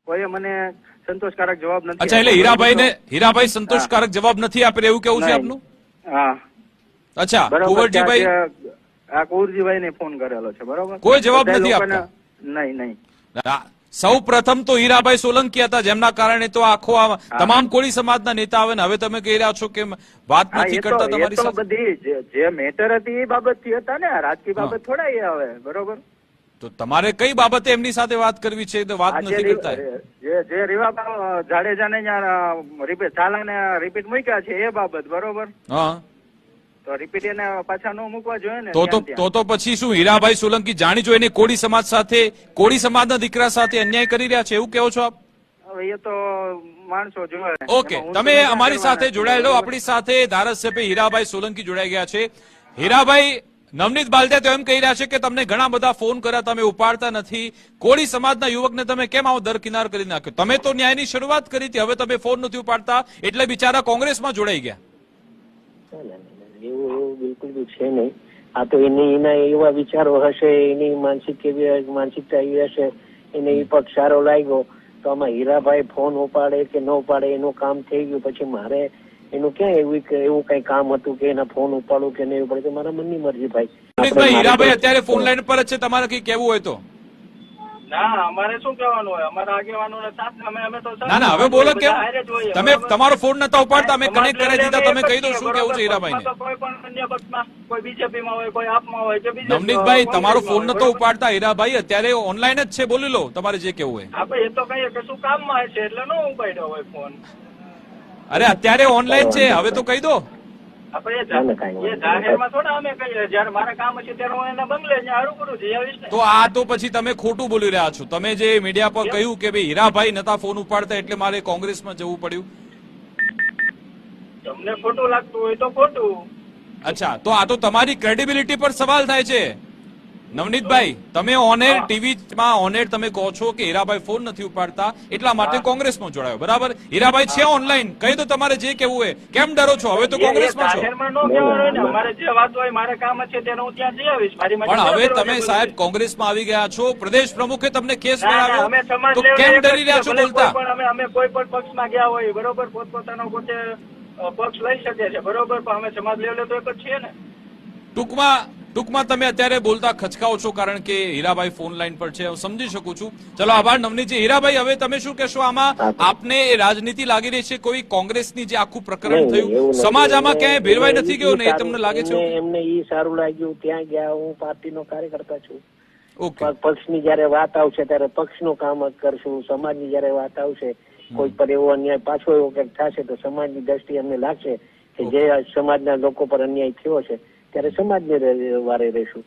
કોઈએ મને સંતોષકારક જવાબ નથી. અચ્છા, એટલે હીરાભાઈ સંતોષકારક જવાબ નથી આપે એવું કેવું છે આપનું? હા. અચ્છા, કુંવરજીભાઈ આ કુંવરજીભાઈ ને ફોન કરેલો છે, બરોબર? કોઈ જવાબ નથી આપતા? નહીં. સૌ પ્રથમ તો હીરાભાઈ સોલંકી હતા, જેમના કારણે તો આખો તમામ કોળી સમાજના નેતા આવે ને હવે તમે કહી રહ્યા છો કે વાત નથી કરતા તમારી સાથે. બધી જે મેટર હતી એ બાબત થી હતા ને, રાજકીય બાબત થોડા એ આવે, બરોબર? તો તમારે કઈ બાબતે એમની સાથે વાત કરવી છે? વાત નથી કરતા. જે રીવાબા જાડેજાને ચાલાને રિપીટ મૂક્યા છે એ બાબત, બરોબર? હા, તો રિપીટ એને પાછા ન મૂકવા જોઈએ ને. તો પછી શું હીરાભાઈ સોલંકી જાણી જોઈને કોળી સમાજ સાથે, કોળી સમાજના દીકરા સાથે અન્યાય કરી રહ્યા છે એવું કહો છો આપ? હવે એ તો માણસો જોવે. ઓકે, તમે અમારી સાથે જોડાયેલો, આપણી સાથે ધારાસભ્ય હીરાભાઈ સોલંકી જોડાઈ ગયા છે. હીરાભાઈ, નવનીત બાલદિયા તો એમ કહી રહ્યા છે કે તમને ઘણા બધા ફોન કર્યા, તમે ઉપાડતા નથી. કોળી સમાજના યુવકને તમે કેમ આવો દરકિનાર કરી નાખ્યો? તમે તો ન્યાયની શરૂઆત કરી હતી, હવે તમે ફોન નથી ઉપાડતા એટલે બિચારા કોંગ્રેસમાં જોડાઈ ગયા. એવું બિલકુલ બી છે નહીં. આ તો એના એવા વિચારો હશે, એની માનસિકતા એવી હશે, એને એ પક્ષ સારો લાગ્યો તો આમાં હીરાભાઈ ફોન ઉપાડે કે ન ઉપાડે એનું કામ થઈ ગયું. પછી મારે એનું ક્યાં એવું કઈ કામ હતું કે એના ફોન ઉપાડું કે નહીં ઉપાડે? મારા મનની મરજી ભાઈ. હીરાભાઈ અત્યારે ફોન લાઈન પર જ છે, તમારે કઈ કેવું હોય તો? ના, અમારે શું કહેવાનું હોય? અમારા આગેવાનોને સાથ અમે તો ના, હવે બોલો કેમ? તમે તમારો ફોન નતા ઉપાડતા, અમે કનેક્ટ કરી દીધા, તમે કહી દો શું કેવું છે હીરાભાઈને? કોઈ પણ અન્ય પક્ષમાં, કોઈ બીજેપીમાં હોય, કોઈ આપમાં હોય કે નવનીતભાઈ, તમારો ફોન નતો ઉપાડતા હીરાભાઈ, અત્યારે ઓનલાઈન જ છે, બોલી લો તમારે જે કેવું હોય. આપણે એ તો કહીએ કે શું કામમાં છે એટલે ન ઉપાડ્યો હોય ફોન. અરે અત્યારે ઓનલાઈન છે, હવે તો કહી દો. તો આ તો પછી તમે ખોટું બોલી રહ્યા છો. તમે જે મીડિયા પર કહ્યું કે ભાઈ હીરાભાઈ નતા ફોન ઉપાડતા એટલે મારે કોંગ્રેસમાં જવું પડ્યું. તમને ખોટું લાગતું હોય તો ખોટું. અચ્છા, તો આ તો તમારી ક્રેડિબિલિટી પર સવાલ થાય છે નવનીતભાઈ. તમે ઓનેર ટીવીમાં ઓનેર તમે કહો છો કે હીરાભાઈ ફોન નથી ઉપાડતા એટલા માટે કોંગ્રેસમાં જોડાયો, બરાબર? હીરાભાઈ છે ઓનલાઈન, કહી દો તમારે જે કેવું હોય. કેમ ડરો છો? હવે તો કોંગ્રેસમાં છો. પણ હવે તમે સાહેબ કોંગ્રેસમાં આવી ગયા છો, પ્રદેશ પ્રમુખે તમને કેસ બનાવ્યો, તો કેમ ડરી રહ્યા છો બોલતા? અમે કોઈ પણ પક્ષમાં ગયા હોય, બરોબર, પોતપોતાનો પોતે પક્ષ લઈ શકે છે, બરોબર, પણ અમે સમાજ લેવલે તો એક જ છીએ ને. ટૂંકમાં તમે અત્યારે બોલતા ખચકાઓ છો કારણ કે હીરાભાઈ ફોન લાઈન પર છે, હું સમજી શકું છું. ચલો, આભાર નવનીતજી. હીરાભાઈ, હવે તમે શું કહેશો આમાં? આપને રાજનીતિ લાગી રહી છે, કોઈ કોંગ્રેસની જે આખું પ્રકરણ થયું, સમાજ આમાં ક્યાંય ભેરવાઈ નથી ગયો ને એ તમને લાગે છે? એમને ઈ સારું લાગ્યું, ત્યાં ગયા. હું પાર્ટીનો કાર્યકર્તા છું. ઓકે, પક્ષની જયારે વાત આવશે ત્યારે પક્ષનું કામ જ કરશું. સમાજની જયારે વાત આવશે, કોઈ પર એવો અન્યાય પાછો એવો કંઈક થશે તો સમાજની દ્રષ્ટિએ અમને લાગશે કે જે સમાજના લોકો પર અન્યાય થયો છે ત્યારે સમાજને વારે રહેશું.